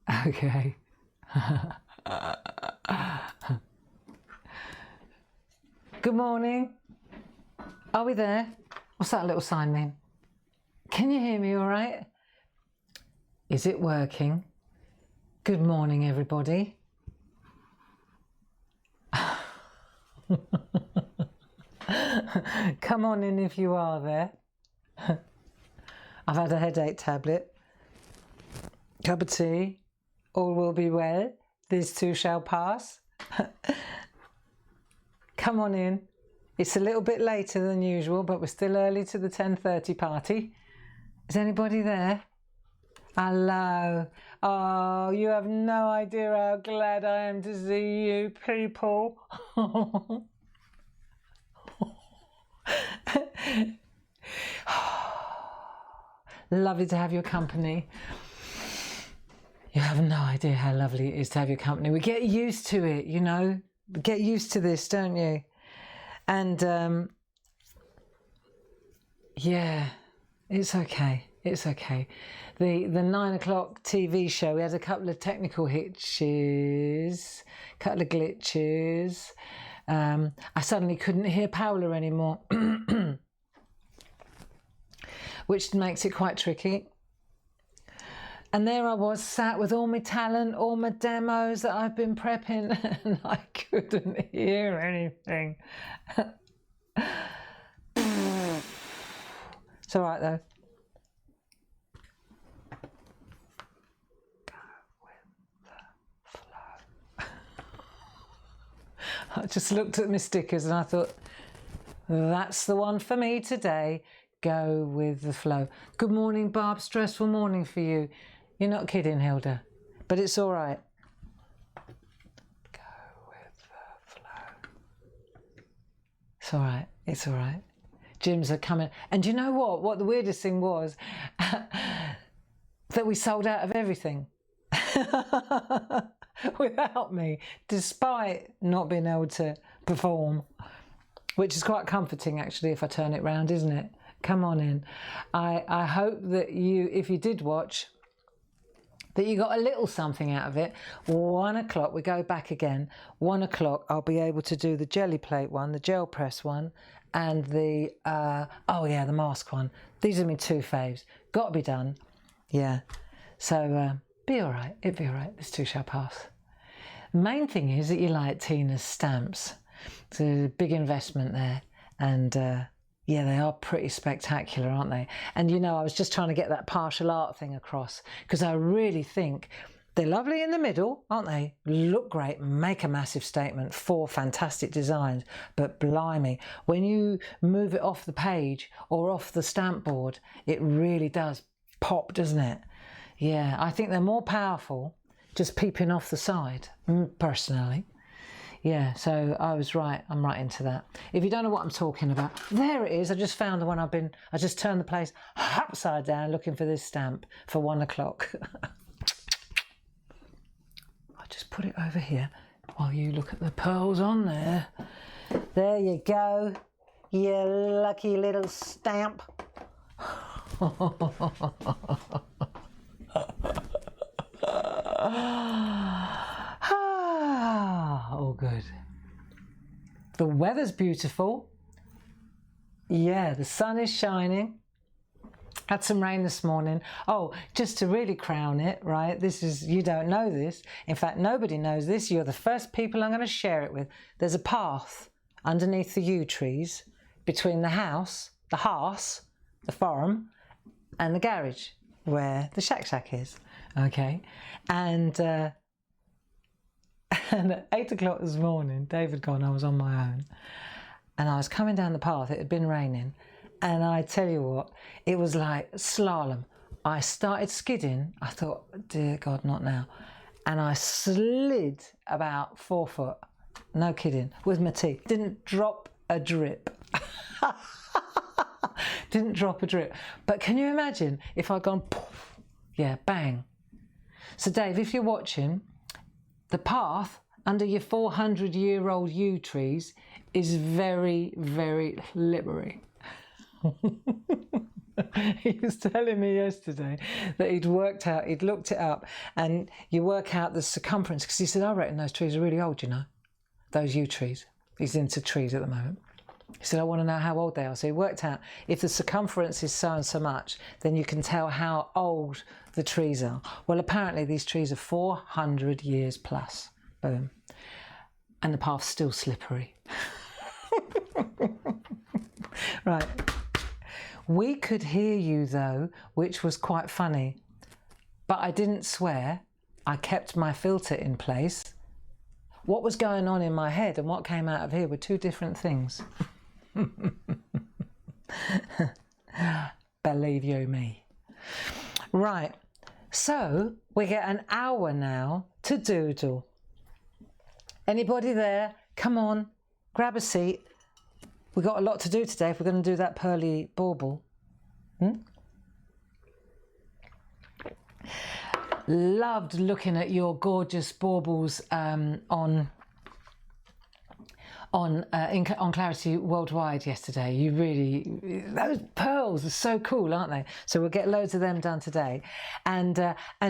Okay. Good morning. Are we there? What's that little sign mean? Can you hear me all right? Is it working? Good morning, everybody. Come on in if you are there. I've had a headache tablet. Cup of tea. All will be well. This too shall pass. Come on in. It's a little bit later than usual, but we're still early to the 10:30 party. Is anybody there? Hello. Oh, you have no idea how glad I am to see you people. Lovely to have your company. You have no idea how lovely it is to have your company. We get used to it, you know. We get used to this, don't you? And yeah, it's okay. It's okay. The 9 o'clock TV show, we had a couple of technical hitches, a couple of glitches. I suddenly couldn't hear Paola anymore, which makes it quite tricky. And there I was, sat with all my talent, all my demos that I've been prepping, and I couldn't hear anything. It's all right though. I just looked at my stickers and I thought, that's the one for me today. Go with the flow. Good morning, Barb. Stressful morning for you. You're not kidding, Hilda. But it's all right. Go with the flow. It's all right. It's all right. Gyms are coming. And do you know what? What the weirdest thing was? That we sold out of everything. Without me, despite not being able to perform, which is quite comforting actually if I turn it round, isn't it? Come on in. I hope that you, if you did watch, that you got a little something out of it. 1 o'clock, we go back again. 1 o'clock, I'll be able to do the jelly plate one, the gel press one, and the, oh yeah, the mask one. These are my two faves. Got to be done. Yeah. So, be all right. It'll be all right. This too shall pass. The main thing is that you like Tina's stamps. It's a big investment there. And yeah, they are pretty spectacular, aren't they? And you know, I was just trying to get that partial art thing across because I really think they're lovely in the middle, aren't they? Look great, make a massive statement, 4 fantastic designs. But blimey, when you move it off the page or off the stamp board, it really does pop, doesn't it? Yeah, I think they're more powerful just peeping off the side, personally. Yeah, so I was right. I'm right into that. If you don't know what I'm talking about, there it is. I just found the one I just turned the place upside down looking for this stamp for 1 o'clock. I'll just put it over here while you look at the pearls on there. There you go, you lucky little stamp. Oh, good. The weather's beautiful. Yeah, the sun is shining. Had some rain this morning. Oh, just to really crown it, right? This is, you don't know this. In fact, nobody knows this. You're the first people I'm going to share it with. There's a path underneath the yew trees between the house, the hearse, the farm, and the garage where the shack is. Okay, and at 8 o'clock this morning, Dave had gone, I was on my own, and I was coming down the path. It had been raining, and I tell you what, it was like slalom. I started skidding. I thought, dear God, not now. And I slid about 4 foot, no kidding, with my teeth. Didn't drop a drip. Didn't drop a drip. But can you imagine if I'd gone, poof, yeah, bang. So Dave, if you're watching, the path under your 400-year-old yew trees is very, very slippery. He was telling me yesterday that he'd looked it up, and you work out the circumference, because he said, I reckon those trees are really old, you know, those yew trees. He's into trees at the moment. He said, I want to know how old they are. So he worked out if the circumference is so and so much, then you can tell how old the trees are. Well, apparently these trees are 400 years plus. Boom. And the path's still slippery. Right. We could hear you though, which was quite funny. But I didn't swear. I kept my filter in place. What was going on in my head and what came out of here were two different things. Believe you me. Right, so we get an hour now to doodle. Anybody there? Come on, grab a seat. We've got a lot to do today if we're going to do that pearly bauble. Loved looking at your gorgeous baubles on Clarity Worldwide yesterday. You really, those pearls are so cool, aren't they? So we'll get loads of them done today. And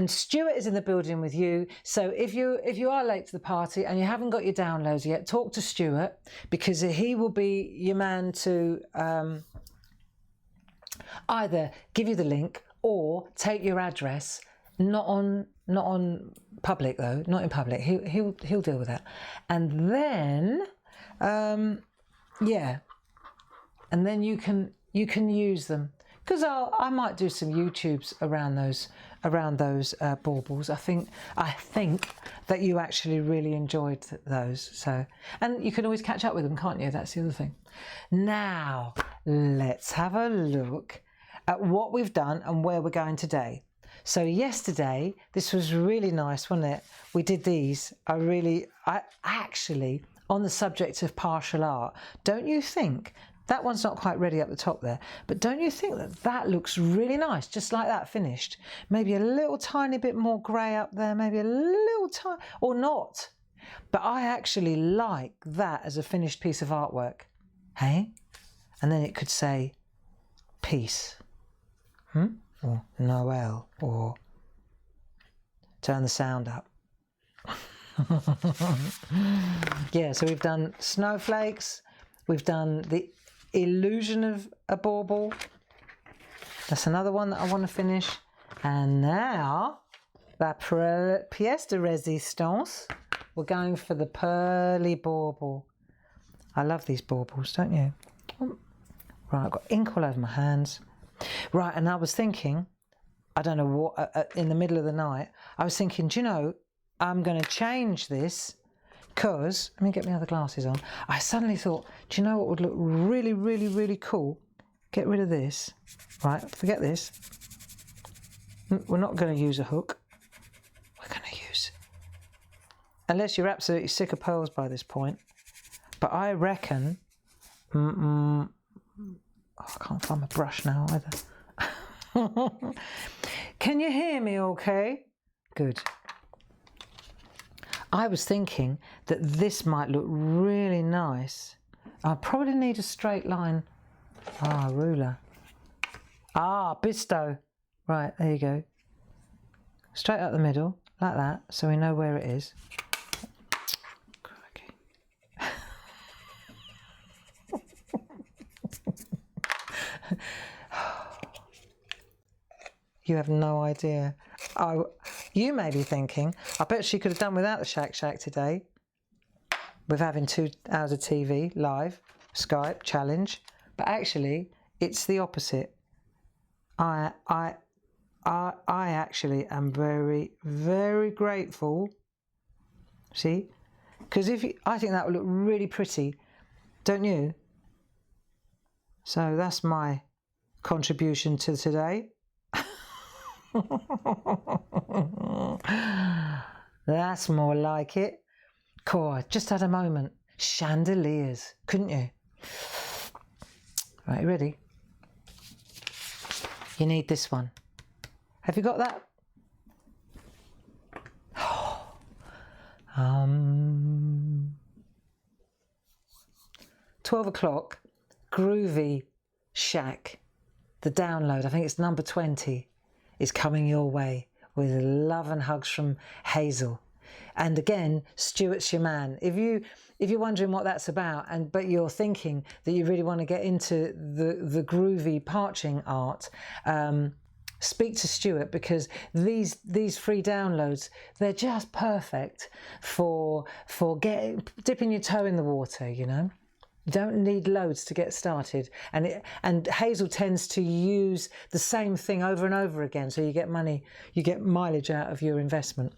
Stuart is in the building with you. So if you are late to the party and you haven't got your downloads yet, talk to Stuart, because he will be your man to either give you the link or take your address. Not on public though, not in public. He'll deal with that. And then yeah, and then you can use them, because I might do some YouTubes around those baubles. I think that you actually really enjoyed those. So, and you can always catch up with them, can't you? That's the other thing. Now let's have a look at what we've done and where we're going today. So yesterday, this was really nice, wasn't it? We did these. I actually, on the subject of partial art, don't you think, that one's not quite ready up the top there, but don't you think that looks really nice, just like that finished? Maybe a little tiny bit more grey up there, maybe a little tiny, or not. But I actually like that as a finished piece of artwork, hey? And then it could say, peace. Or Noel, or turn the sound up. Yeah, so we've done snowflakes, we've done the illusion of a bauble. That's another one that I want to finish. And now, la pièce de résistance, we're going for the pearly bauble. I love these baubles, don't you? Right, I've got ink all over my hands. Right, and I was thinking, I don't know what, in the middle of the night, I was thinking, do you know, I'm going to change this, because, let me get my other glasses on. I suddenly thought, do you know what would look really, really, really cool? Get rid of this. Right, forget this. We're not going to use a hook. We're going to use, unless you're absolutely sick of pearls by this point. But I reckon, oh, I can't find my brush now either. Can you hear me okay? Good. I was thinking that this might look really nice. I probably need a straight line. Ruler. Bisto. Right, there you go. Straight up the middle, like that, so we know where it is. You have no idea. You may be thinking, I bet she could have done without the Shack Shack today, with having 2 hours of TV live, Skype challenge. But actually, it's the opposite. I actually am very, very grateful. See, because I think that would look really pretty, don't you? So that's my contribution to today. That's more like it. Cool, just had a moment. Chandeliers, couldn't you? Right, you ready? You need this one. Have you got that? 12 o'clock, groovy shack. the download, I think it's number 20, is coming your way with love and hugs from Hazel. And again, Stuart's your man. If you're wondering what that's about, but you're thinking that you really want to get into the groovy parching art, speak to Stuart, because these free downloads, they're just perfect for dipping your toe in the water, you know. You don't need loads to get started, and Hazel tends to use the same thing over and over again, so you get mileage out of your investment.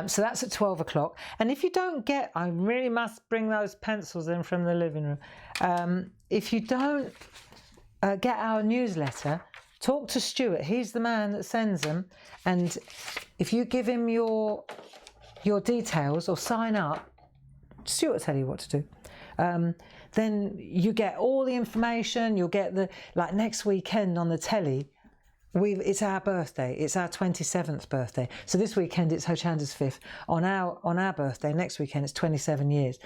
So that's at 12 o'clock. And if you don't get, I really must bring those pencils in from the living room. If you don't get our newsletter, talk to Stuart. He's the man that sends them. And if you give him your details or sign up, Stuart will tell you what to do. Then you get all the information. You'll get like next weekend on the telly. It's our birthday. It's our 27th birthday. So this weekend it's Hochanda's 5th. On our birthday, next weekend it's 27 years.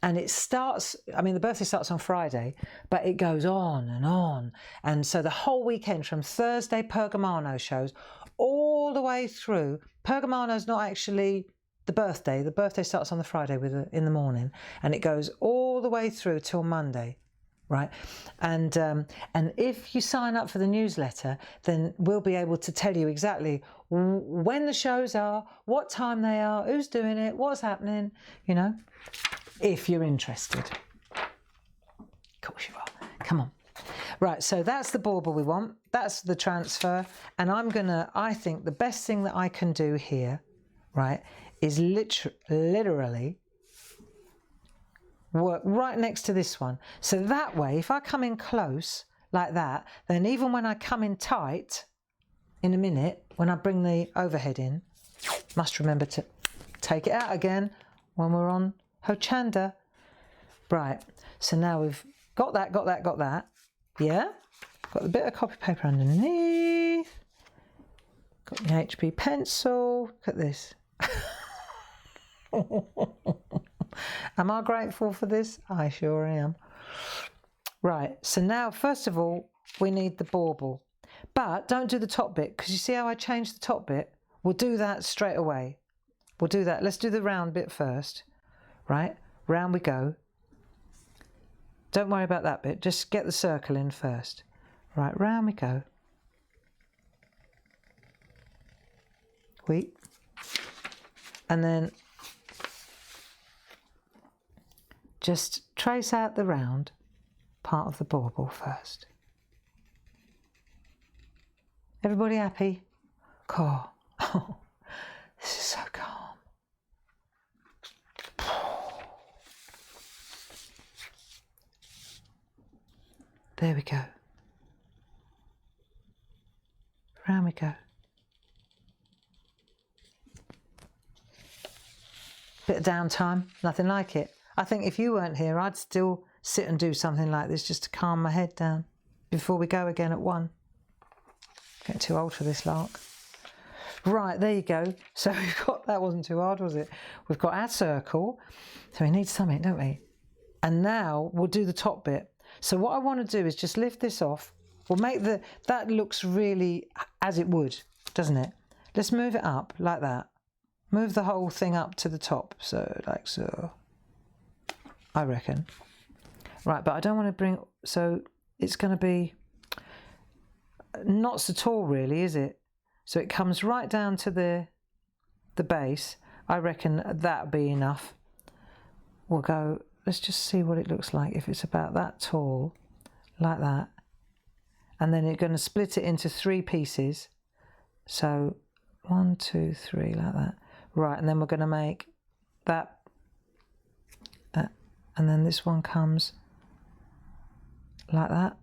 And it starts, I mean, the birthday starts on Friday, but it goes on and on. And so the whole weekend, from Thursday Pergamano shows all the way through. Pergamano's not actually the birthday. The birthday starts on the Friday in the morning, and it goes all the way through till Monday. Right, and if you sign up for the newsletter, then we'll be able to tell you exactly when the shows are, what time they are, who's doing it, what's happening, you know, if you're interested. Of course you are. Come on. Right, so that's the bauble we want. That's the transfer, and I think the best thing that I can do here, right, is literally work right next to this one. So that way, if I come in close like that, then even when I come in tight in a minute, when I bring the overhead in, must remember to take it out again when we're on Hochanda. Right, so now we've got that, yeah? Got the bit of copy paper underneath. Got the HB pencil. Look at this. Am I grateful for this? I sure am. Right, so now first of all we need the bauble, but don't do the top bit, because you see how I changed the top bit? We'll do that straight away. We'll do that. Let's do the round bit first. Right, round we go. Don't worry about that bit, just get the circle in first. Right, round we go. And then just trace out the round part of the bauble first. Everybody happy? Cool. Oh, this is so calm. There we go. Round we go. Bit of downtime, nothing like it. I think if you weren't here, I'd still sit and do something like this just to calm my head down before we go again at 1. Getting too old for this lark. Right, there you go. So we've got, that wasn't too hard, was it? We've got our circle, so we need something, don't we? And now we'll do the top bit. So what I want to do is just lift this off. We'll make that looks really as it would, doesn't it? Let's move it up like that. Move the whole thing up to the top, so like so. I reckon. Right, but I don't want to bring, so it's going to be not so tall really, is it? So it comes right down to the base. I reckon that'll be enough. We'll go, let's just see what it looks like if it's about that tall, like that. And then you're going to split it into 3 pieces. So 1, 2, 3, like that. Right, and then we're going to make that. And then this one comes like that.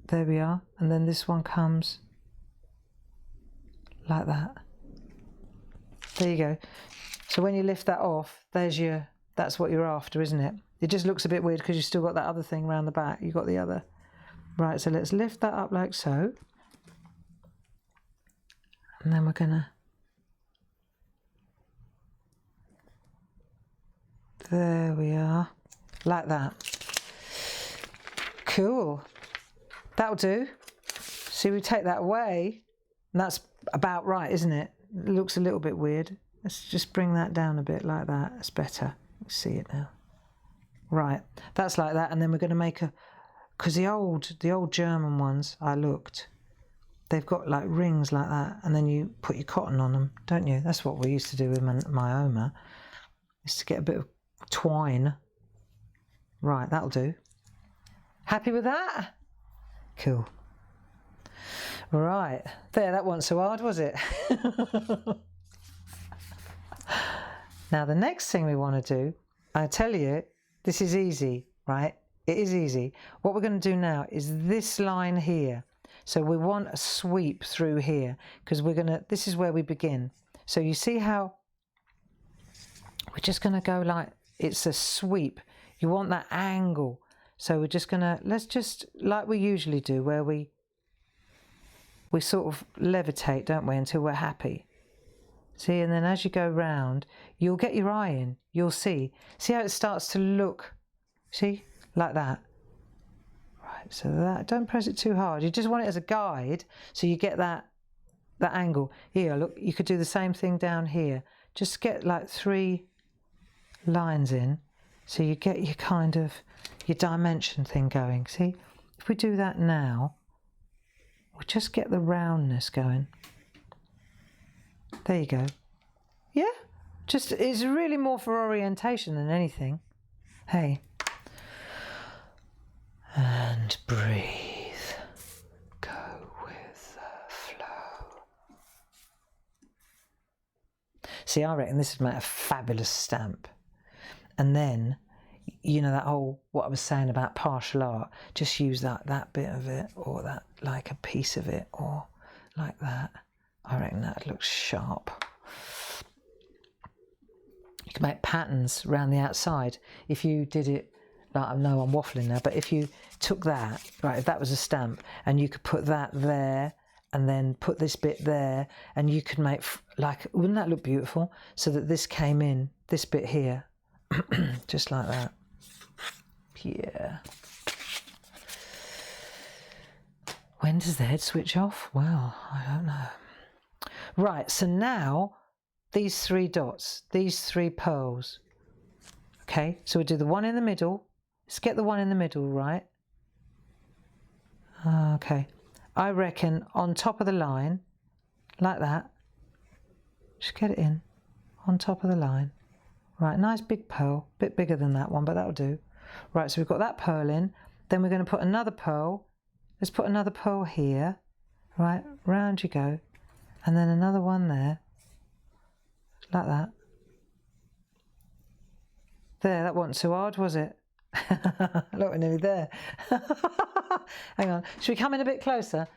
There we are. And then this one comes like that. There you go. So when you lift that off, that's what you're after, isn't it? It just looks a bit weird because you've still got that other thing around the back. You've got the other. Right, so let's lift that up like so. And then we're gonna, there we are, like that. Cool. That'll do. See, we take that away, and that's about right, isn't it? It looks a little bit weird. Let's just bring that down a bit like that. That's better. Let's see it now. Right, that's like that, and then we're going to make a, because the old German ones, I looked, they've got like rings like that, and then you put your cotton on them, don't you? That's what we used to do with my Oma, is to get a bit of twine. Right, that'll do. Happy with that? Cool. Right, there, that wasn't so hard, was it? Now the next thing we want to do, I tell you, this is easy, right? It is easy. What we're going to do now is this line here. So we want a sweep through here, because we're going to, this is where we begin. So you see how we're just going to go like, it's a sweep. You want that angle. So we're just going to, let's just, like we usually do, where we sort of levitate, don't we, until we're happy. See, and then as you go round, you'll get your eye in, you'll see. See how it starts to look, see, like that. Right, so that, don't press it too hard. You just want it as a guide, so you get that angle. Here, look, you could do the same thing down here. Just get like 3 lines in, so you get your kind of, your dimension thing going. See, if we do that now, we'll just get the roundness going. There you go. Yeah, just, it's really more for orientation than anything. Hey. And breathe. Go with the flow. See, I reckon this would make a fabulous stamp. And then, you know, that whole, what I was saying about partial art, just use that bit of it, or that, like a piece of it, or like that. I reckon that looks sharp. You can make patterns around the outside. If you did it, like, I know I'm waffling now, but if you took that, right, if that was a stamp, and you could put that there, and then put this bit there, and you could make, like, wouldn't that look beautiful? So that this came in, this bit here, just like that. Yeah. When does the head switch off? Well, I don't know. Right, so now these 3 dots, these 3 pearls. Okay, so we'll do the one in the middle. Let's get the one in the middle, right? Okay, I reckon on top of the line, like that. Just get it in, on top of the line. Right, nice big pearl, bit bigger than that one, but that'll do. Right, so we've got that pearl in. Then we're going to put another pearl. Let's put another pearl here. Right, round you go. And then another one there, like that. There, that wasn't too hard, was it? Look, we're nearly there. Hang on, should we come in a bit closer?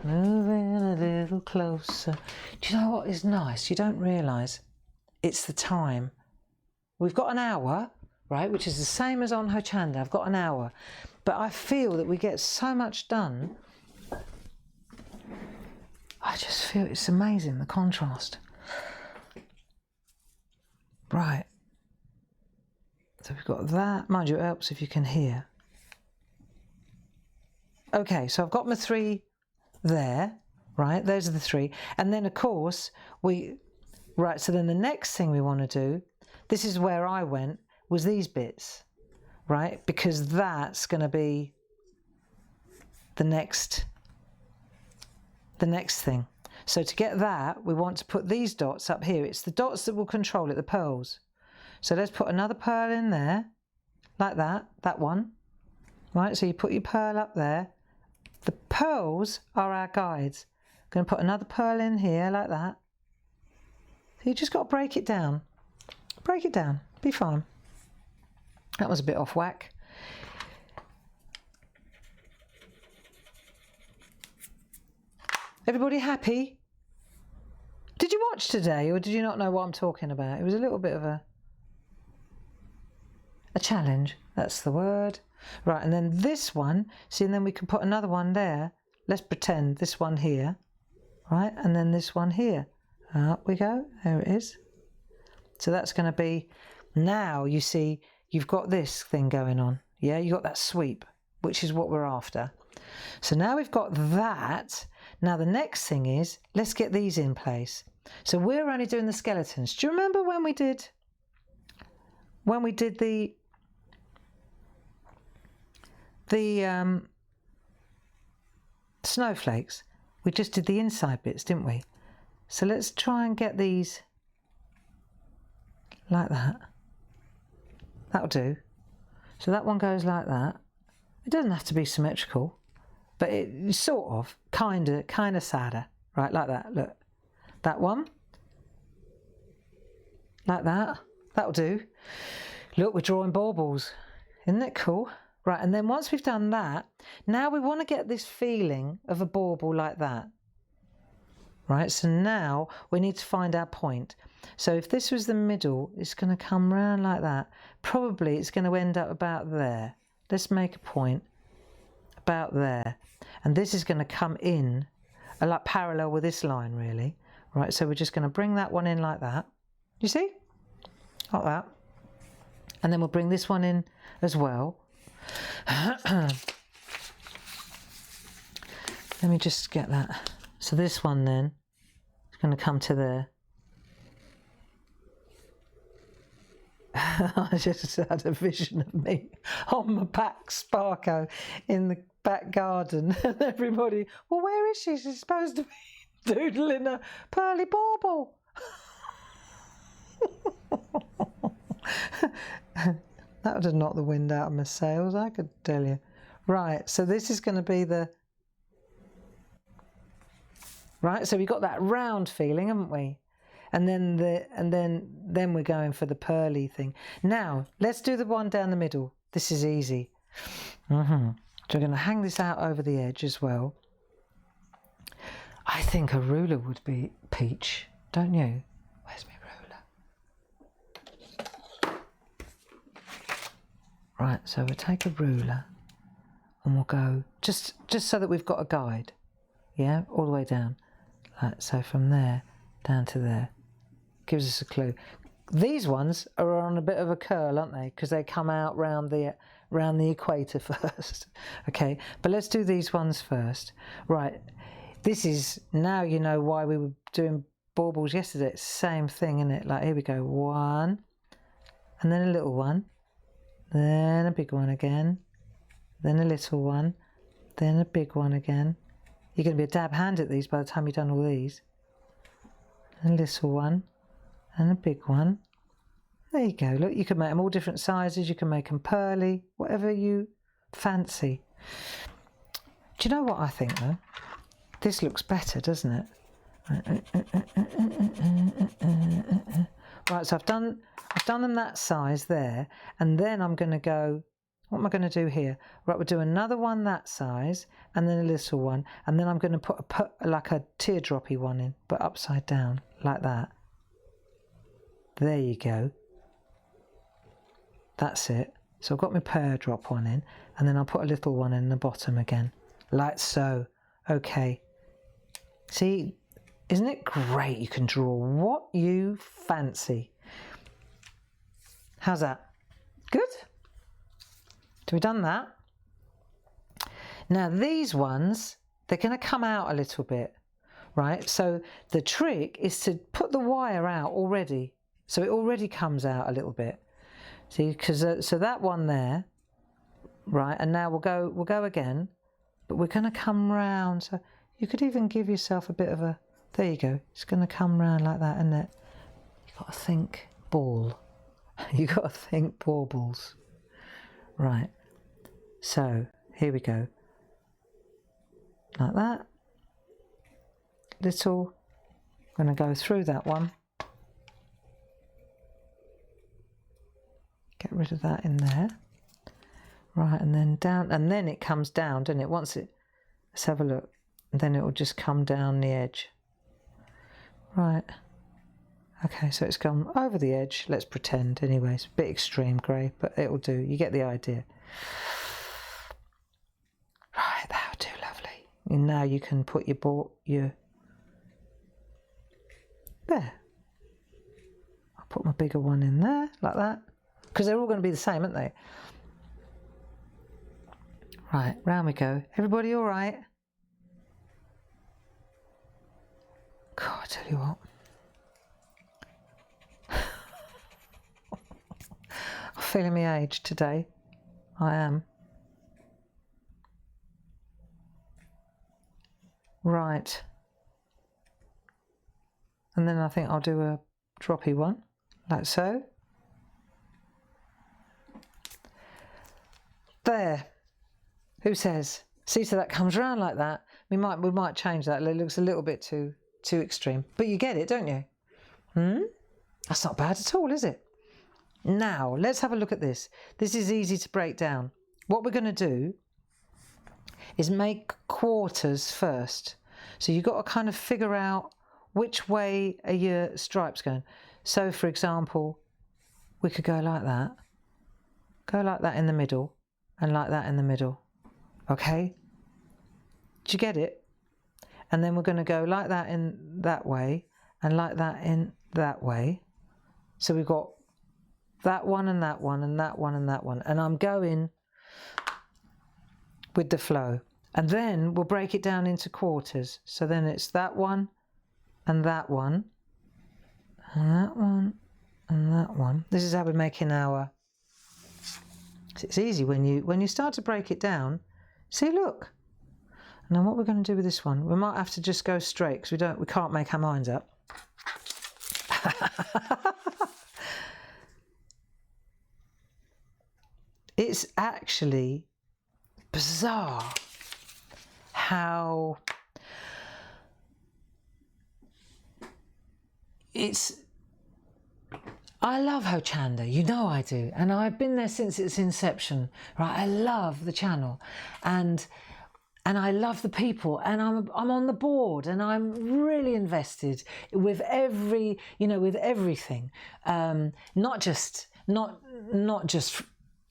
Moving a little closer. Do you know what is nice? You don't realise it's the time. We've got an hour, right, which is the same as on Hochanda. I've got an hour. But I feel that we get so much done. I just feel it's amazing, the contrast. Right. So we've got that. Mind you, it helps if you can hear. Okay, so I've got my 3 there, right? Those are the 3. And then, of course, right, so then the next thing we want to do, this is where I went, was these bits, right? Because that's going to be the next thing. So to get that, we want to put these dots up here. It's the dots that will control it, the pearls. So let's put another pearl in there, like that one. Right, so you put your pearl up there. The pearls are our guides. I'm going to put another pearl in here, like that. So you just got to break it down. Break it down, be fine. That was a bit off whack. Everybody happy? Did you watch today, or did you not know what I'm talking about? It was a little bit of a challenge, that's the word. Right, and then this one, see, and then we can put another one there. Let's pretend this one here, right, and then this one here. Up we go, there it is. So that's going to be, now you see, you've got this thing going on. Yeah, you got that sweep, which is what we're after. So now we've got that. Now the next thing is, let's get these in place. So we're only doing the skeletons. Do you remember when we did the snowflakes? We just did the inside bits, didn't we? So let's try and get these like that. That'll do. So that one goes like that. It doesn't have to be symmetrical, but it's sort of, kind of sadder, right? Like that. Look, that one, like that. That'll do. Look, we're drawing baubles. Isn't that cool? Right, and then once we've done that, now we want to get this feeling of a bauble like that. Right, so now we need to find our point. So if this was the middle, it's going to come round like that. Probably it's going to end up about there. Let's make a point about there. And this is going to come in, like parallel with this line really. Right, so we're just going to bring that one in like that. You see? Like that. And then we'll bring this one in as well. Let me just get that. So this one then is going to come to there. I just had a vision of me on my back Sparko in the back garden and everybody, well, where is she? She's supposed to be doodling a pearly bauble. That would have knocked the wind out of my sails, I could tell you. Right, so this is going to be the... Right, so we've got that round feeling, haven't we? And then we're going for the pearly thing. Now, let's do the one down the middle. This is easy. So we're going to hang this out over the edge as well. I think a ruler would be peach, don't you? Where's my ruler? Right, so we'll take a ruler and we'll go just so that we've got a guide. Yeah, all the way down. Like, so from there down to there. Gives us a clue. These ones are on a bit of a curl, aren't they? Because they come out round the equator first. Okay, but let's do these ones first. Right, this is, now you know why we were doing baubles yesterday. It's the same thing, isn't it? Like, here we go, one, and then a little one, then a big one again, then a little one, then a big one again. You're going to be a dab hand at these by the time you've done all these. A little one, and a big one. There you go. Look, you can make them all different sizes. You can make them pearly, whatever you fancy. Do you know what I think though? This looks better, doesn't it? Right, so I've done them that size there, and then I'm going to go, what am I going to do here? Right, we'll do another one that size, and then a little one, and then I'm going to put like a teardroppy one in, but upside down, like that. There you go. That's it. So I've got my pear drop one in, and then I'll put a little one in the bottom again, like so. Okay. See, isn't it great? You can draw what you fancy. How's that? Good? So we've done that. Now these ones, they're going to come out a little bit, right? So the trick is to put the wire out already, so it already comes out a little bit. See, because so that one there, right? And now we'll go again, but we're going to come round. So you could even give yourself a bit of a. There you go. It's going to come round like that, isn't it? You've got to think ball. You've got to think baubles. Right. So here we go. Like that. Little. I'm going to go through that one. Get rid of that in there. Right, and then down, and then it comes down, doesn't it? Once it, let's have a look. And then it will just come down the edge. Right. Okay, so it's gone over the edge. Let's pretend anyway. It's a bit extreme grey, but it'll do. You get the idea. Right, that'll do, lovely. And now you can put your there. I'll put my bigger one in there, like that. Because they're all going to be the same, aren't they? Right, round we go. Everybody all right? God, I tell you what. I'm feeling my age today. I am. Right. And then I think I'll do a droppy one, like so. There. Who says? See, so that comes around like that. We might change that. It looks a little bit too extreme. But you get it, don't you? That's not bad at all, is it? Now, let's have a look at this. This is easy to break down. What we're going to do is make quarters first. So you've got to kind of figure out which way are your stripes going. So, for example, we could go like that. Go like that in the middle and like that in the middle. Okay? Do you get it? And then we're going to go like that in that way and like that in that way. So we've got that one and that one and that one and that one. And I'm going with the flow. And then we'll break it down into quarters. So then it's that one and that one and that one and that one. This is how we're making our... It's easy when you start to break it down. See, look. Now what we're going to do with this one, we might have to just go straight because we can't make our minds up. It's actually bizarre how I love Hochanda, you know I do, and I've been there since its inception, right? I love the channel, and I love the people, and I'm on the board, and I'm really invested with with everything, not just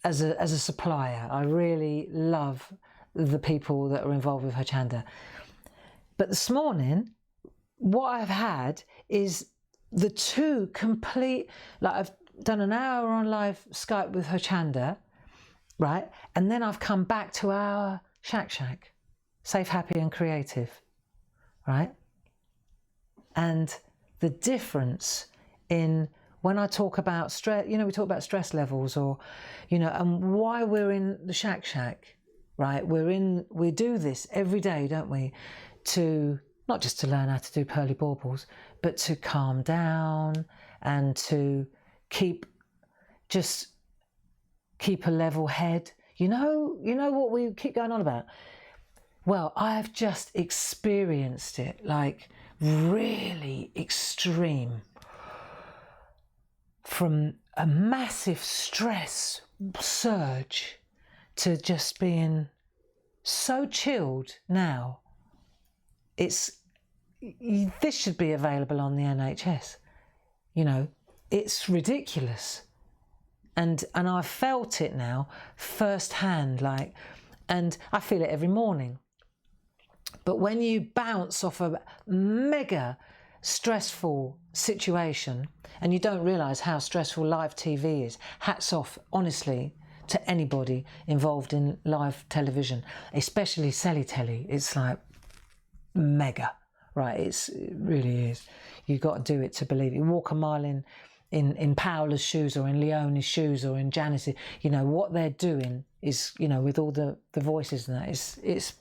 as a supplier. I really love the people that are involved with Hochanda. But this morning, what I've had is the two complete, like I've done an hour on live Skype with Hochanda, right? And then I've come back to our Shack, Safe, Happy and Creative, right? And the difference in when I talk about stress, we talk about stress levels or, and why we're in the Shack, right? We do this every day, don't we? To, not just to learn how to do pearly baubles, but to calm down and to keep a level head. You know what we keep going on about? Well, I've just experienced it, like really extreme. From a massive stress surge to just being so chilled now. This should be available on the NHS. It's ridiculous. And I felt it now firsthand, and I feel it every morning. But when you bounce off a mega stressful situation and you don't realise how stressful live TV is, hats off, honestly, to anybody involved in live television, especially telly. It's like mega, right? It really is. You've got to do it to believe it. You walk a mile in Paola's shoes or in Leonie's shoes or in Janice's, what they're doing is, with all the voices and that, it's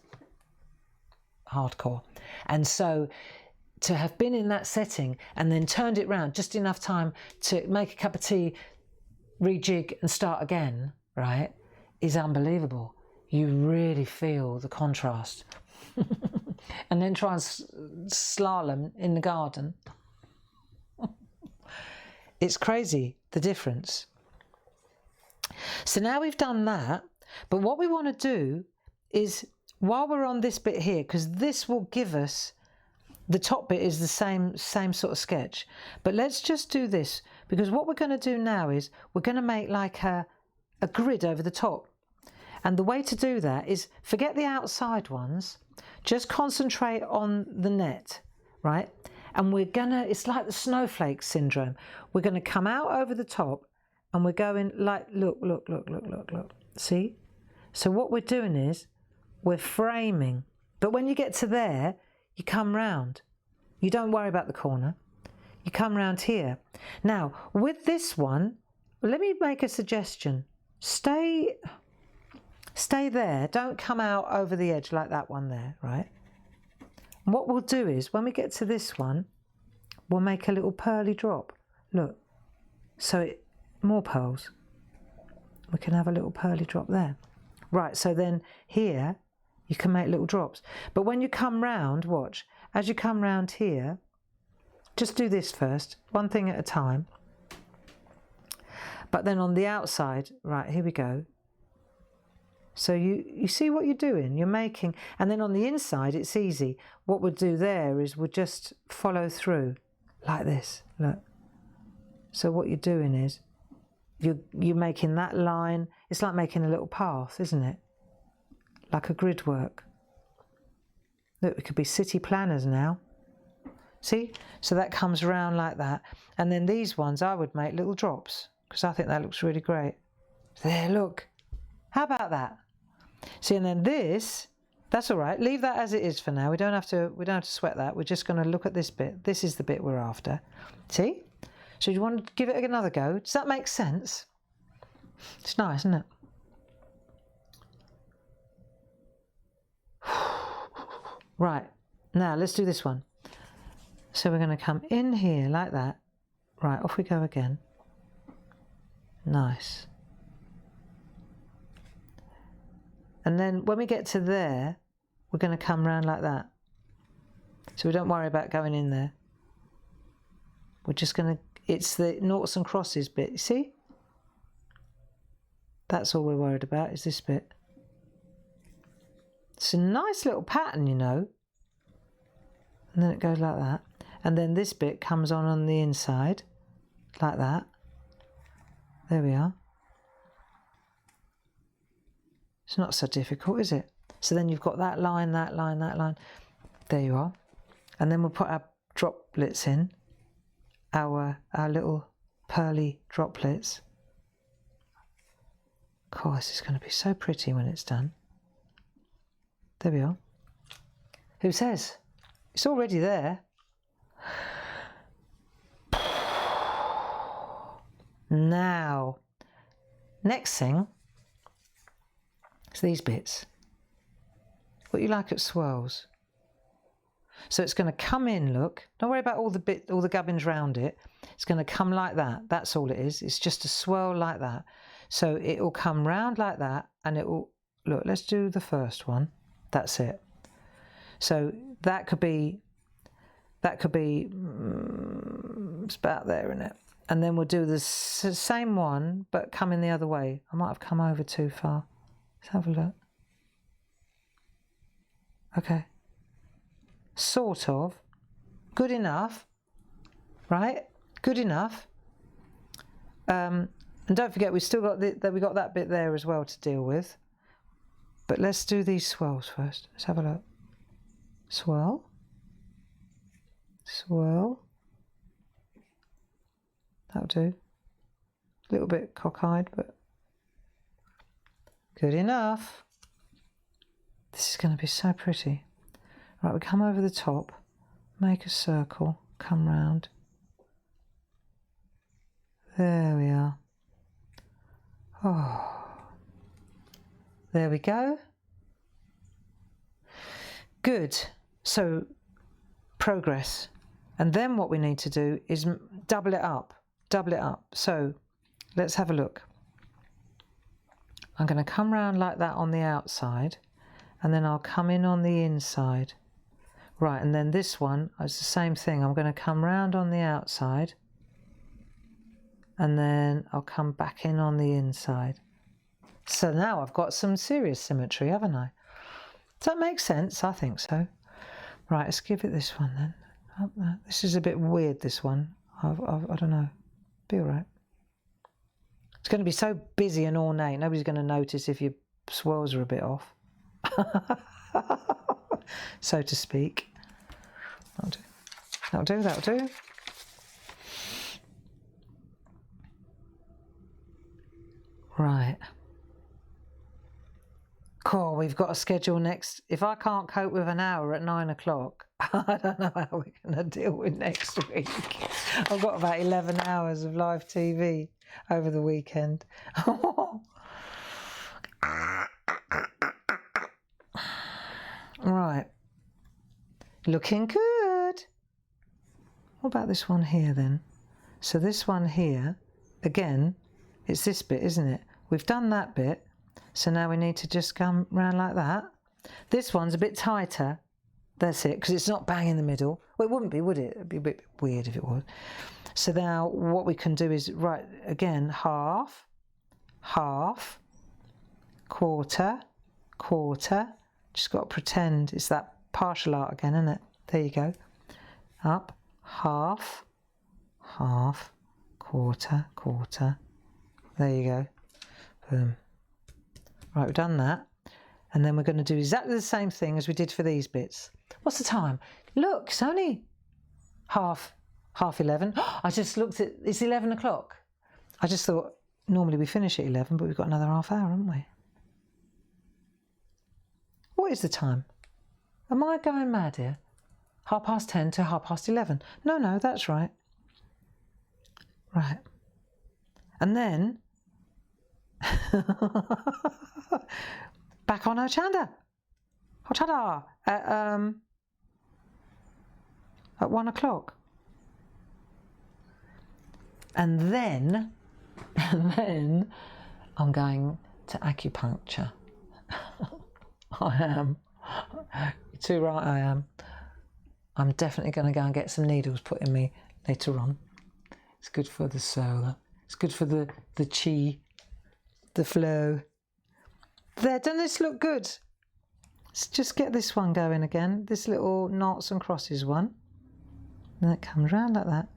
hardcore. And so to have been in that setting and then turned it round just enough time to make a cup of tea, rejig and start again, right, is unbelievable. You really feel the contrast. And then try and slalom in the garden. It's crazy, the difference. So now we've done that, but what we want to do is, while we're on this bit here, because this will give us, the top bit is the same sort of sketch, but let's just do this, because what we're going to do now is we're going to make like a grid over the top. And the way to do that is forget the outside ones, just concentrate on the net, right? And it's like the snowflake syndrome. We're going to come out over the top and we're going like, look. See? So what we're doing is we're framing. But when you get to there, you come round. You don't worry about the corner. You come round here. Now, with this one, let me make a suggestion. Stay there. Don't come out over the edge like that one there, right? And what we'll do is, when we get to this one, we'll make a little pearly drop. Look. So more pearls. We can have a little pearly drop there. Right, so then here, you can make little drops. But when you come round, watch, as you come round here, just do this first, one thing at a time. But then on the outside, right, here we go. So you see what you're doing, you're making, and then on the inside, it's easy. What we'll do there is we'll just follow through like this, look. So what you're doing is, you're making that line, it's like making a little path, isn't it? Like a grid work. Look, we could be city planners now. See? So that comes around like that. And then these ones, I would make little drops, because I think that looks really great. There, look. How about that? See, and then this, that's all right. Leave that as it is for now. We don't have to sweat that. We're just going to look at this bit. This is the bit we're after. See? So you want to give it another go? Does that make sense? It's nice, isn't it? Right, now let's do this one. So we're going to come in here like that. Right, off we go again. Nice. And then when we get to there, we're going to come round like that. So we don't worry about going in there. We're just going to, it's the noughts and crosses bit, you see? That's all we're worried about, is this bit. It's a nice little pattern, you know. And then it goes like that. And then this bit comes on the inside, like that. There we are. It's not so difficult, is it? So then you've got that line, that line, that line. There you are. And then we'll put our droplets in, our little pearly droplets. Of course, it's going to be so pretty when it's done. There we are. Who says? It's already there. Now, next thing is these bits. What you like at swirls. So it's going to come in, look. Don't worry about all the gubbins round it. It's going to come like that. That's all it is. It's just a swirl like that. So it will come round like that, and it will, look, let's do the first one. That's it. So that could be, it's about there, isn't it? And then we'll do the same one, but coming the other way. I might have come over too far. Let's have a look. Okay. Sort of. Good enough. Right? Good enough. And don't forget, we still got we got that bit there as well to deal with. But let's do these swirls first. Let's have a look. Swirl. Swirl. That'll do. A little bit cockeyed, but good enough. This is going to be so pretty. Right, we come over the top, make a circle, come round. There we are. Oh. There we go. Good. So, progress. And then what we need to do is double it up. Double it up. So, let's have a look. I'm going to come round like that on the outside, and then I'll come in on the inside. Right, and then this one is the same thing. I'm going to come round on the outside, and then I'll come back in on the inside. So now I've got some serious symmetry, haven't I? Does that make sense? I think so. Right, let's give it this one then. This is a bit weird, this one. I don't know. Be all right. It's going to be so busy and ornate. Nobody's going to notice if your swirls are a bit off. So to speak. That'll do. That'll do, that'll do. Right. Of Oh, we've got a schedule next. If I can't cope with an hour at 9 o'clock, I don't know how we're going to deal with next week. I've got about 11 hours of live TV over the weekend. Right. Looking good. What about this one here then? So this one here, again, it's this bit, isn't it? We've done that bit. So now we need to just come round like that. This one's a bit tighter. That's it, because it's not bang in the middle. Well, it wouldn't be, would it? It'd be a bit weird if it was. So now what we can do is, right, again, half, half, quarter, quarter. Just got to pretend it's that partial art again, isn't it? There you go. Up, half, half, quarter, quarter. There you go. Boom. Right, we've done that. And then we're going to do exactly the same thing as we did for these bits. What's the time? Look, it's only half 11. I just looked at, it's 11 o'clock. I just thought, normally we finish at 11, but we've got another half hour, haven't we? What is the time? Am I going mad here? 10:30 to 11:30. No, that's right. Right. And then back on Hochanda at 1 o'clock. And then I'm going to acupuncture. I am. You're too right, I am. I'm definitely going to go and get some needles put in me later on. It's good for the soul. It's good for the chi, the flow. There, doesn't this look good? Let's just get this one going again. This little knots and crosses one. And that comes round like that.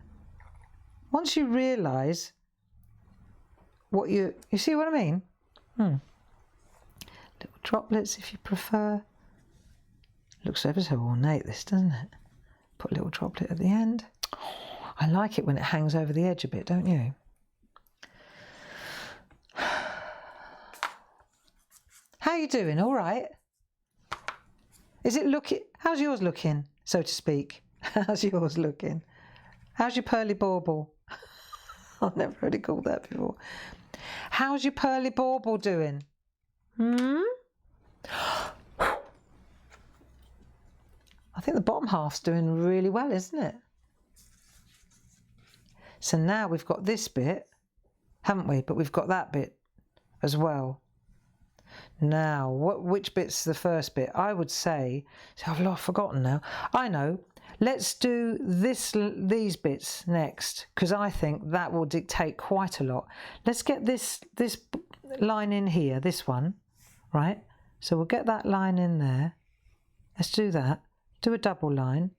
Once you realise what you see what I mean? Little droplets if you prefer. Looks ever so ornate, this, doesn't it? Put a little droplet at the end. I like it when it hangs over the edge a bit, don't you? How are you doing? All right? Is it looking... How's yours looking, so to speak? How's yours looking? How's your pearly bauble? I've never heard it called that before. How's your pearly bauble doing? I think the bottom half's doing really well, isn't it? So now we've got this bit, haven't we? But we've got that bit as well. Now, which bit's the first bit? I would say, so I've forgotten now. I know. Let's do these bits next, because I think that will dictate quite a lot. Let's get this line in here, this one, right? So we'll get that line in there. Let's do that. Do a double line,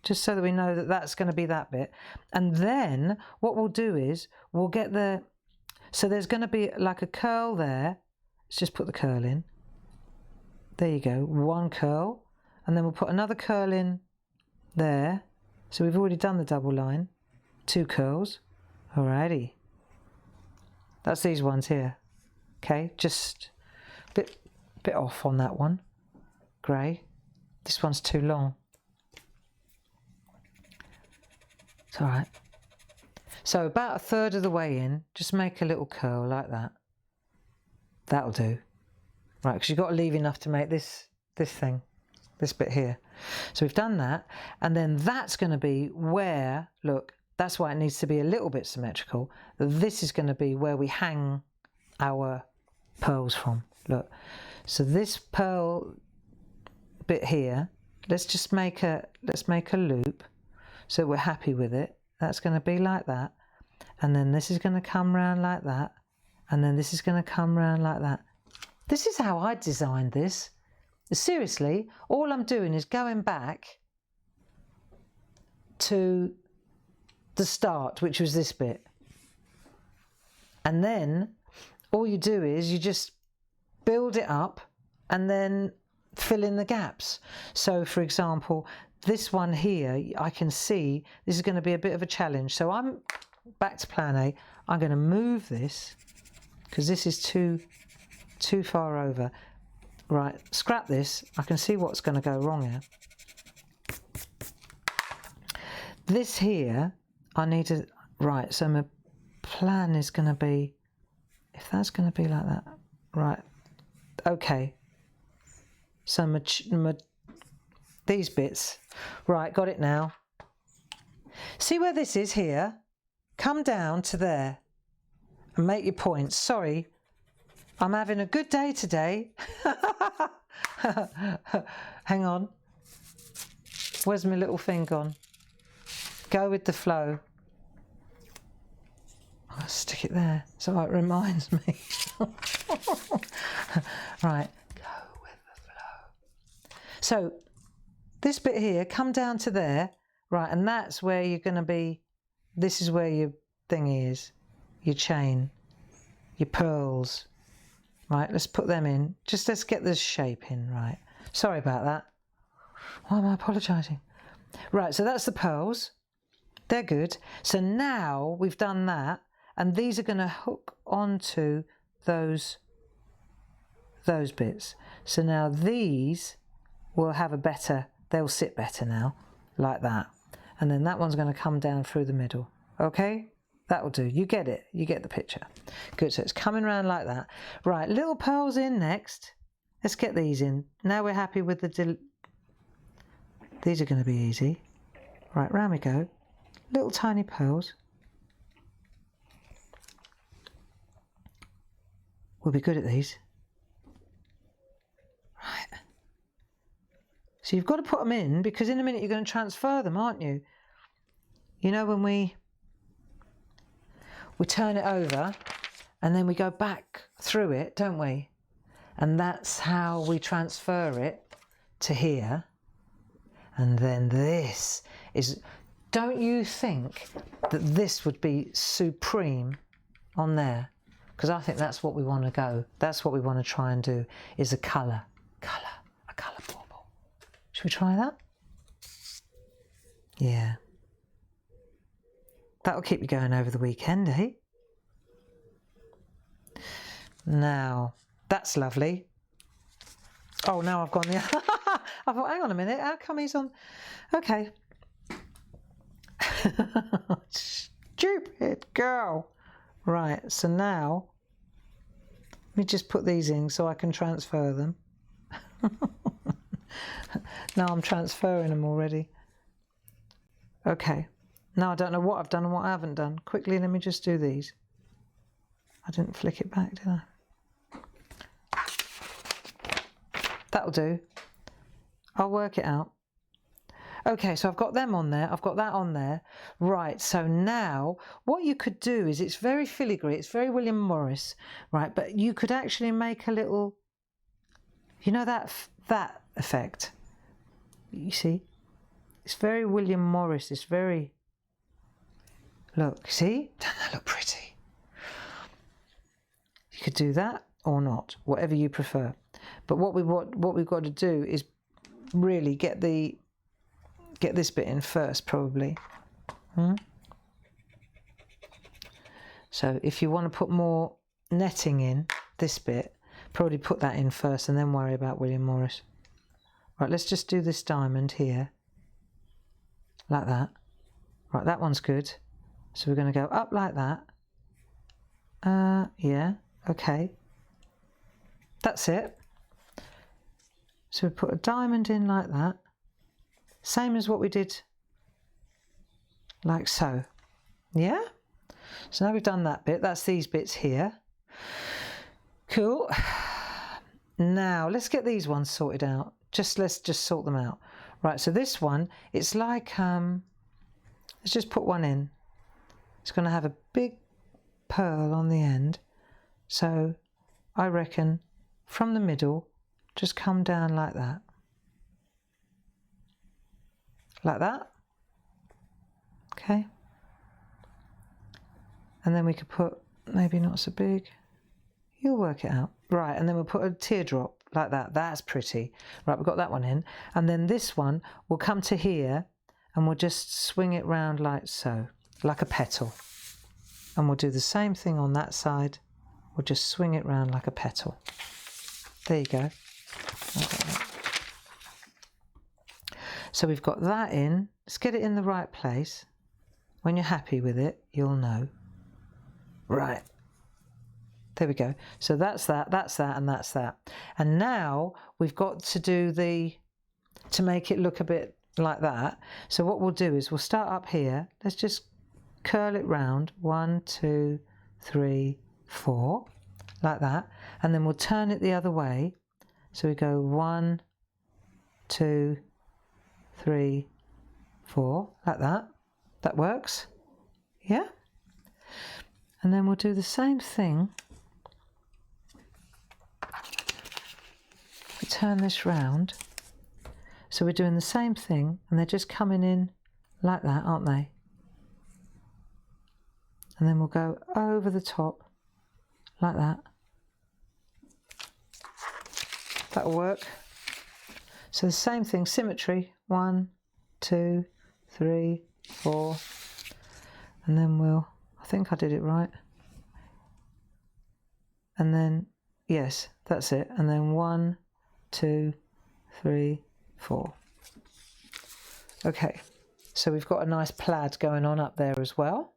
just so that we know that that's going to be that bit. And then what we'll do is we'll get so there's going to be like a curl there. Let's just put the curl in. There you go, one curl. And then we'll put another curl in there. So we've already done the double line. 2 curls. Alrighty. That's these ones here. Okay, just a bit off on that one. Grey. This one's too long. It's all right. So about 1/3 of the way in, just make a little curl like that. That'll do. Right, because you've got to leave enough to make this thing, this bit here. So we've done that, and then that's going to be where, look, that's why it needs to be a little bit symmetrical. This is going to be where we hang our pearls from. Look, so this pearl bit here, let's make a loop so we're happy with it. That's going to be like that, and then this is going to come round like that, and then this is going to come round like that. This is how I designed this. Seriously, all I'm doing is going back to the start, which was this bit, and then all you do is you just build it up and then fill in the gaps. So for example, this one here, I can see this is going to be a bit of a challenge. So I'm back to plan A. I'm going to move this because this is too far over. Right, scrap this. I can see what's going to go wrong here. This here, I need to... Right, so my plan is going to be... If that's going to be like that... Right, okay. So these bits... Right, got it now. See where this is here? Come down to there and make your points. Sorry, I'm having a good day today. Hang on. Where's my little thing gone? Go with the flow. I'll stick it there so it reminds me. Right, go with the flow. So this bit here, come down to there. Right, and that's where you're going to be. This is where your thingy is. Your chain. Your pearls. Right, let's put them in. Just let's get this shape in, right. Sorry about that. Why am I apologising? Right, so that's the pearls. They're good. So now we've done that, and these are going to hook onto those bits. So now these will have a better, they'll sit better now, like that. And then that one's going to come down through the middle. Okay? That'll do. You get it. You get the picture. Good. So it's coming around like that. Right. Little pearls in next. Let's get these in. Now we're happy with the... These are going to be easy. Right. Round we go. Little tiny pearls. We'll be good at these. Right. So you've got to put them in, because in a minute you're going to transfer them, aren't you? You know, when we turn it over and then we go back through it, don't we? And that's how we transfer it to here. And then this is, don't you think that this would be supreme on there? Because I think that's what we want to go. That's what we want to try and do, is a colour bauble. Should we try that? Yeah. That'll keep you going over the weekend, eh? Now, that's lovely. Oh, now I've gone the... I thought, hang on a minute, how come he's on... Okay. Stupid girl. Right, so now, let me just put these in so I can transfer them. Now I'm transferring them already. Okay. Now I don't know what I've done and what I haven't done. Quickly, let me just do these. I didn't flick it back, did I? That'll do. I'll work it out. Okay, so I've got them on there. I've got that on there. Right, so now what you could do is, it's very filigree. It's very William Morris, right? But you could actually make a little, you know, that effect. You see? It's very William Morris. It's very... Look, see? Doesn't that look pretty? You could do that or not, whatever you prefer. But what we've got to do is really get this bit in first, probably. So if you want to put more netting in this bit, probably put that in first and then worry about William Morris. Right, let's just do this diamond here, like that. Right, that one's good. So we're going to go up like that. Yeah, okay. That's it. So we put a diamond in like that. Same as what we did, like so. Yeah? So now we've done that bit. That's these bits here. Cool. Now, let's get these ones sorted out. Let's just sort them out. Right, so this one, it's like, let's just put one in. It's going to have a big pearl on the end. So I reckon from the middle, just come down like that. Like that. Okay. And then we could put, maybe not so big. You'll work it out. Right, and then we'll put a teardrop like that. That's pretty. Right, we've got that one in. And then this one will come to here and we'll just swing it round like so, like a petal. And we'll do the same thing on that side. We'll just swing it round like a petal. There you go. So we've got that in. Let's get it in the right place. When you're happy with it, you'll know. Right. There we go. So that's that, and that's that. And now we've got to do to make it look a bit like that. So what we'll do is we'll start up here. Let's just curl it round. 1, 2, 3, 4, like that. And then we'll turn it the other way. So we go 1, 2, 3, 4, like that. That works. Yeah. And then we'll do the same thing. We turn this round. So we're doing the same thing, and they're just coming in like that, aren't they? And then we'll go over the top like that. That'll work. So the same thing, symmetry. 1, 2, 3, 4. And then I think I did it right. And then, yes, that's it. And then 1, 2, 3, 4. Okay, so we've got a nice plaid going on up there as well.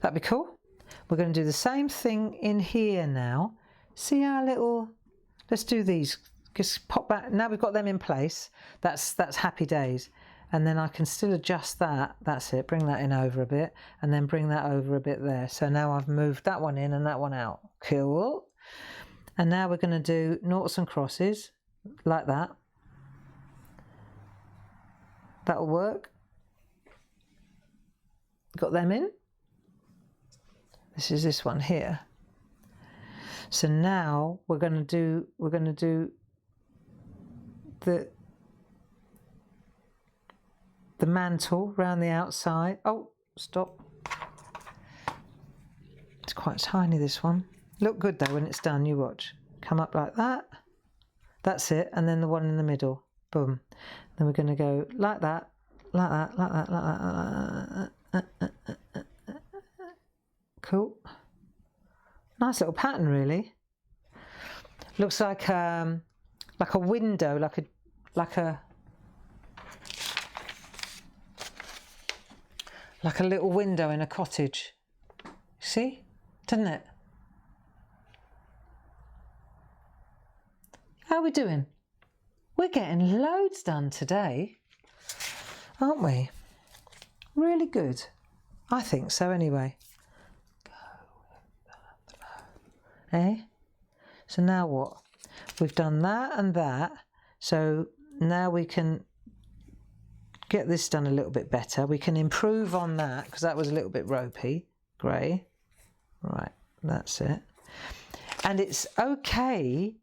That'd be cool. We're going to do the same thing in here now. See our little, let's do these. Just pop back. Now we've got them in place. That's happy days. And then I can still adjust that. That's it. Bring that in over a bit, and then bring that over a bit there. So now I've moved that one in and that one out. Cool. And now we're going to do noughts and crosses like that. That'll work. Got them in. This is this one here. So now we're going to do the mantle round the outside. Oh, stop. It's quite tiny, this one. Look good though when it's done, you watch. Come up like that. That's it. And then the one in the middle. Boom. Then we're going to go like that, like that, like that, like that. Cool. Nice little pattern, really. Looks like a window, like a little window in a cottage. See? Doesn't it? How are we doing? We're getting loads done today, aren't we? Really good. I think so anyway. Eh? So now what? We've done that and that. So now we can get this done a little bit better. We can improve on that because that was a little bit ropey. Grey. Right, that's it. And it's okay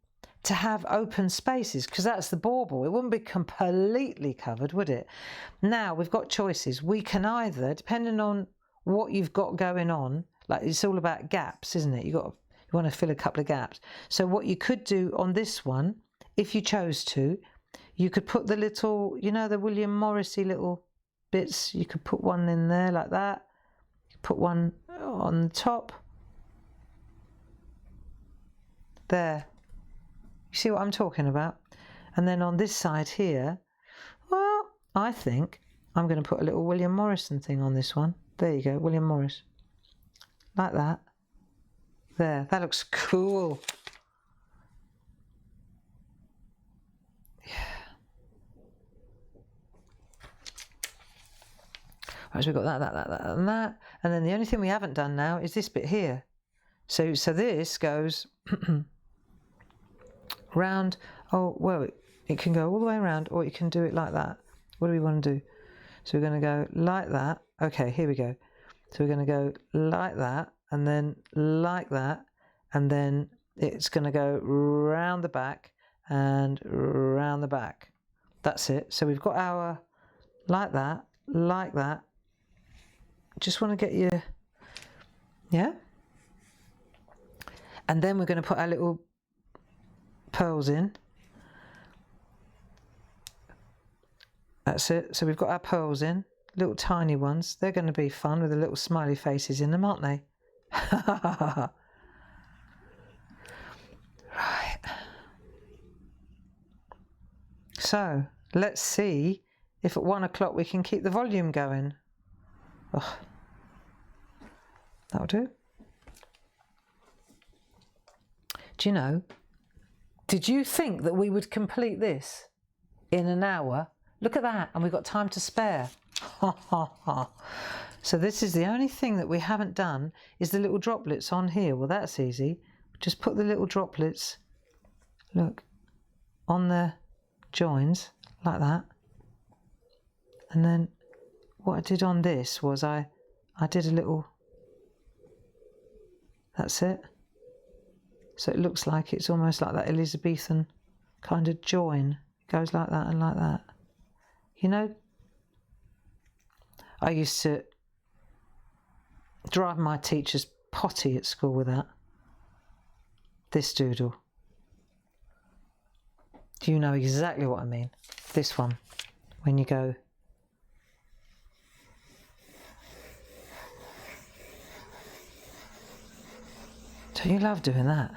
to have open spaces because that's the bauble. It wouldn't be completely covered, would it? Now we've got choices. We can either, depending on what you've got going on, like it's all about gaps, isn't it? You want to fill a couple of gaps. So what you could do on this one, if you chose to, you could put the little, you know, the William Morrissey little bits. You could put one in there like that. You could put one on the top. There. You see what I'm talking about? And then on this side here, well, I think I'm going to put a little William Morrison thing on this one. There you go, William Morris. Like that. There, that looks cool. Yeah. Right, so we've got that, and that. And then the only thing we haven't done now is this bit here. So this goes round. Oh, well, it can go all the way around, or you can do it like that. What do we want to do? So we're going to go like that. Okay, here we go. So we're going to go like that, and then like that, and then it's going to go round the back and round the back. That's it. So we've got our like that, like that. Just want to get you, yeah? And then we're going to put our little pearls in. That's it. So we've got our pearls in, little tiny ones. They're going to be fun with the little smiley faces in them, aren't they? Right. So let's see if at 1 o'clock we can keep the volume going. Oh, that'll do. Do you know, did you think that we would complete this in an hour? Look at that, and we've got time to spare. Ha ha ha. So this is the only thing that we haven't done is the little droplets on here. Well, that's easy. Just put the little droplets, look, on the joins like that. And then what I did on this was I did a little, that's it. So it looks like it's almost like that Elizabethan kind of join. It goes like that and like that. You know, I used to drive my teachers potty at school with that. This doodle. Do you know exactly what I mean? This one, when you go. Don't you love doing that?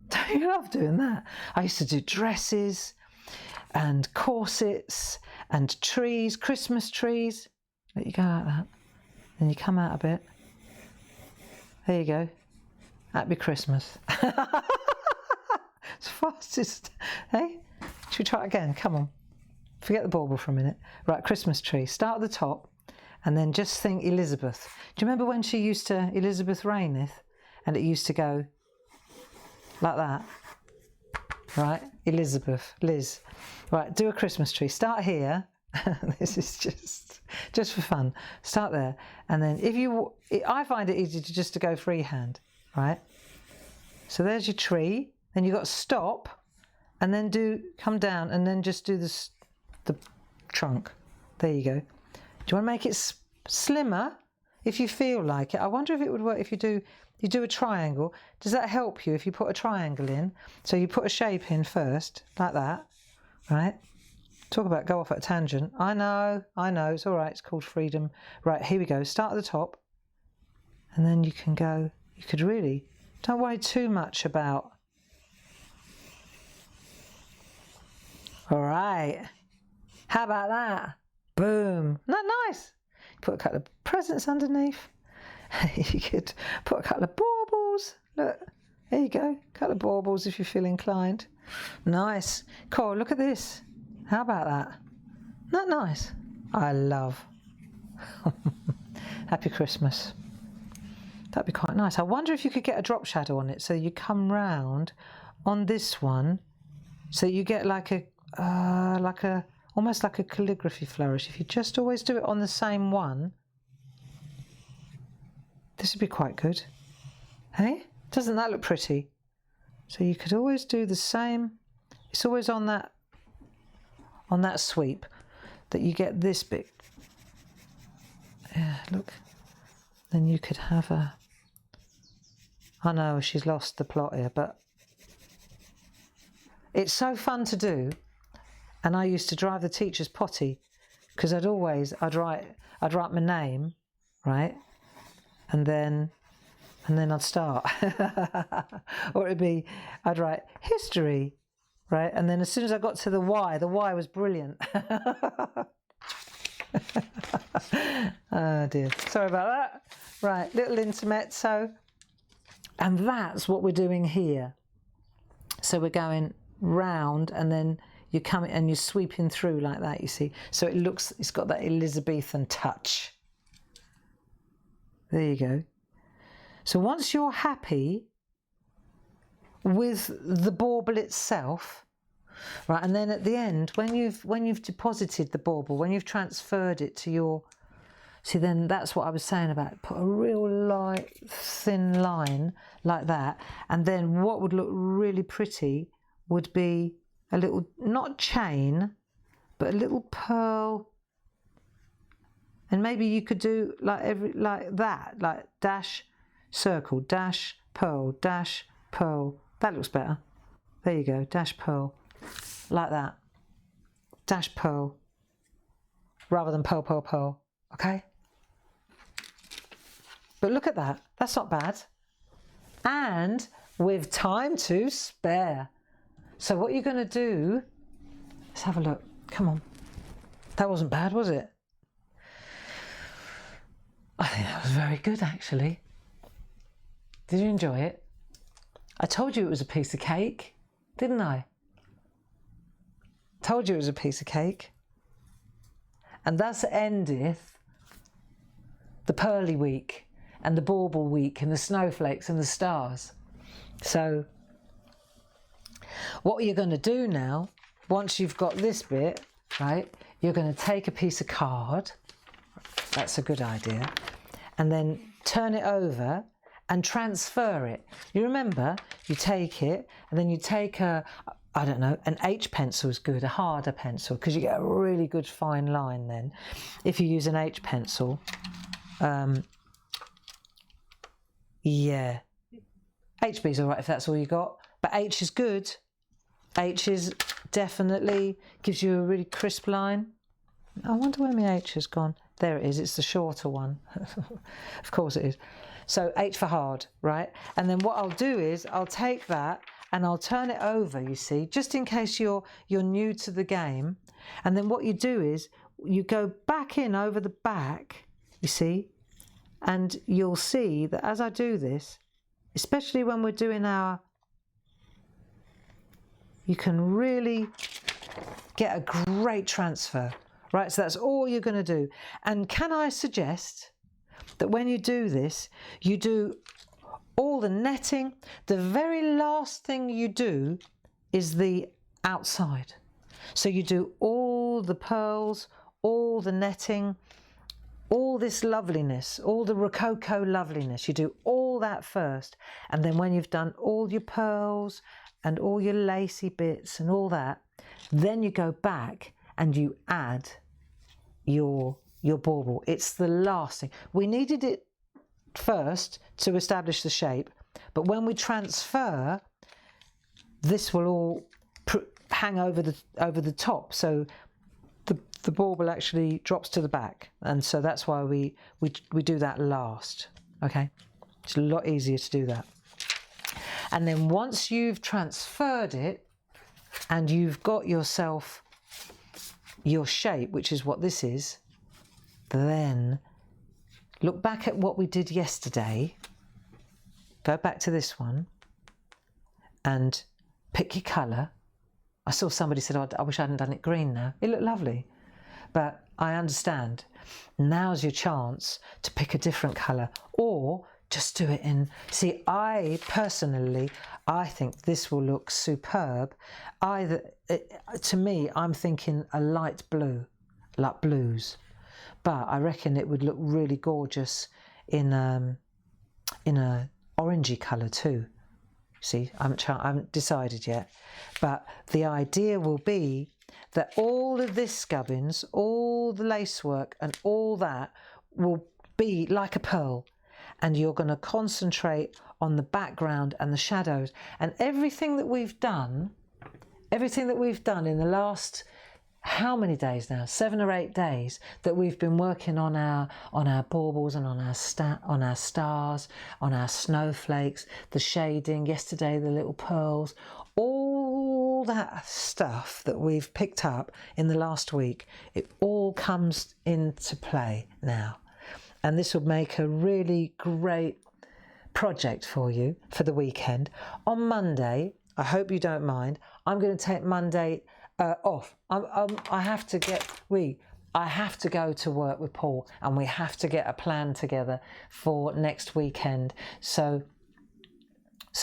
Don't you love doing that? I used to do dresses and corsets and trees, Christmas trees. Let you go like that. Then you come out a bit. There you go. Happy Christmas. It's fastest. Hey? Should we try it again? Come on. Forget the bauble for a minute. Right, Christmas tree. Start at the top and then just think Elizabeth. Do you remember when she used to, Elizabeth reigneth, and it used to go like that? Right, Elizabeth, Liz. Right, do a Christmas tree. Start here. This is just for fun. Start there, and then I find it easy to go freehand, right? So there's your tree. Then you've got to stop, and then come down, and then just do the trunk. There you go. Do you want to make it slimmer? If you feel like it. I wonder if it would work if you do a triangle. Does that help you if you put a triangle in? So you put a shape in first, like that, right? Talk about go off at a tangent. I know, it's all right, it's called freedom. Right, here we go. Start at the top, and then you can go, you could really, don't worry too much about. All right, how about that? Boom, isn't that nice? Put a couple of presents underneath. You could put a couple of baubles. Look, there you go, a couple of baubles if you feel inclined. Nice. Cool, look at this. How about that? Isn't that nice? I love. Happy Christmas. That'd be quite nice. I wonder if you could get a drop shadow on it. So you come round on this one. So you get almost like a calligraphy flourish. If you just always do it on the same one, this would be quite good. Hey? Doesn't that look pretty? So you could always do the same. It's always on that sweep that you get this bit. Yeah, look. Then you could have a... I know she's lost the plot here, but it's so fun to do. And I used to drive the teachers potty because I'd write my name, right? And then I'd start. Or it'd be, I'd write history, right? And then as soon as I got to the Y was brilliant. Oh dear, sorry about that. Right, little intermezzo. And that's what we're doing here. So we're going round and then you come and you're sweeping through like that, you see. So it's got that Elizabethan touch. There you go. So once you're happy with the bauble itself, right, and then at the end, when you've deposited the bauble, when you've transferred it to your, see, then that's what I was saying about put a real light, thin line like that, and then what would look really pretty would be a little, not chain, but a little pearl. And maybe you could do like that, like dash, circle, dash, pearl, dash, pearl. That looks better. There you go, dash, pearl, like that. Dash, pearl, rather than pearl, pearl, pearl, okay? But look at that, that's not bad. And with time to spare. So what you're going to do Let's have a look. Come on. That wasn't bad, was it? I think that was very good, actually. Did you enjoy it? I told you it was a piece of cake, didn't I? Told you it was a piece of cake. And thus endeth the pearly week and the bauble week and the snowflakes and the stars. So what you're going to do now, once you've got this bit, right, you're going to take a piece of card. That's a good idea. And then turn it over and transfer it. You remember, you take it and then you take a, I don't know, an H pencil is good, a harder pencil, because you get a really good fine line then. If you use an H pencil, yeah, HB's all right if that's all you got, but H is good. H is definitely gives you a really crisp line. I wonder where my H has gone. There it is, it's the shorter one. Of course it is. So H for hard, right? And then what I'll do is I'll take that and I'll turn it over, you see, just in case you're new to the game. And then what you do is you go back in over the back, you see, and you'll see that as I do this, especially when we're doing our, you can really get a great transfer, right? So that's all you're going to do. And can I suggest that when you do this, you do all the netting. The very last thing you do is the outside. So you do all the pearls, all the netting, all this loveliness, all the Rococo loveliness. You do all that first. And then when you've done all your pearls and all your lacy bits and all that, then you go back and you add your bauble. It's the last thing. We needed it first to establish the shape, but when we transfer, this will all hang over the top, so the bauble actually drops to the back, and so that's why we do that last. Okay, it's a lot easier to do that. And then once you've transferred it and you've got yourself your shape, which is what this is, then look back at what we did yesterday, go back to this one and pick your colour. I saw somebody said, oh, I wish I hadn't done it green now. It looked lovely, but I understand. Now's your chance to pick a different colour, or just do it in, see, I personally, I think this will look superb. To me, I'm thinking a light blue, like blues. But I reckon it would look really gorgeous in a orangey colour too. See, I haven't decided yet. But the idea will be that all of this Scubbins, all the lacework and all that will be like a pearl. And you're going to concentrate on the background and the shadows. And everything that we've done in the last, how many days now? 7 or 8 days that we've been working on our baubles and on our stars, on our snowflakes, the shading, yesterday the little pearls, all that stuff that we've picked up in the last week, it all comes into play now. And this will make a really great project for you for the weekend. On Monday, I hope you don't mind, I'm going to take Monday off. I have to go to work with Paul, and we have to get a plan together for next weekend. So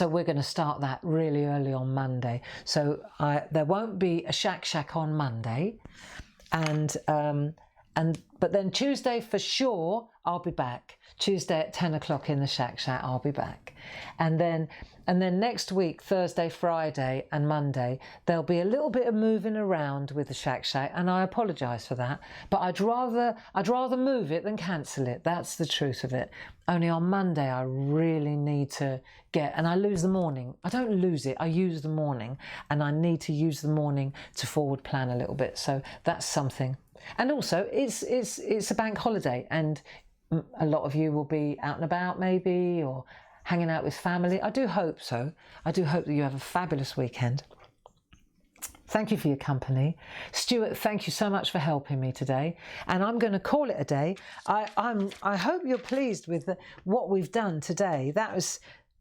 we're going to start that really early on Monday. So there won't be a Shack on Monday, but then Tuesday for sure I'll be back. Tuesday at 10 o'clock in the Shack I'll be back. And then next week, Thursday, Friday and Monday, there'll be a little bit of moving around with the Shack, and I apologise for that. But I'd rather move it than cancel it. That's the truth of it. Only on Monday I really need to and I lose the morning. I don't lose it, I use the morning, and I need to use the morning to forward plan a little bit. So that's something. And also it's a bank holiday, and a lot of you will be out and about maybe, or hanging out with family. I do hope so. I do hope that you have a fabulous weekend. thank you for your company. Stuart, thank you so much for helping me today. And I'm going to call it a day. I hope you're pleased with what we've done today.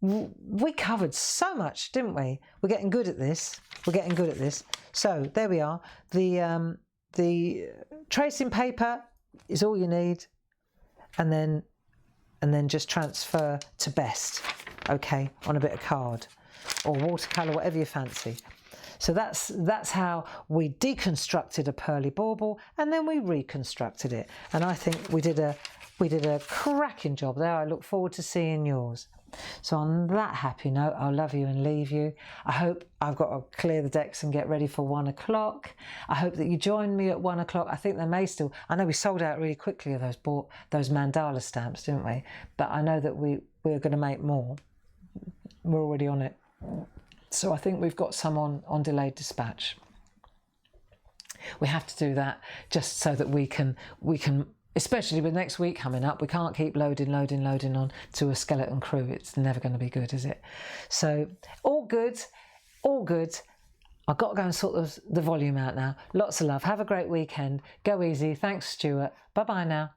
We covered so much, didn't we? We're getting good at this. We're getting good at this. So there we are. The tracing paper is all you need, and then just transfer to best, okay, on a bit of card or watercolour, whatever you fancy. So that's how we deconstructed a pearly bauble, and then we reconstructed it. And I think we did a cracking job there. I look forward to seeing yours. So on that happy note, I'll love you and leave you. I hope I've got to clear the decks and get ready for 1 o'clock. I hope that you join me at 1 o'clock. I think there may still, I know we sold out really quickly of those mandala stamps, didn't we? But I know that we're going to make more. We're already on it. So I think we've got some on delayed dispatch. We have to do that just so that we can, especially with next week coming up, we can't keep loading on to a skeleton crew. It's never going to be good, is it? So all good, all good. I've got to go and sort the volume out now. Lots of love. Have a great weekend. Go easy. Thanks, Stuart. Bye-bye now.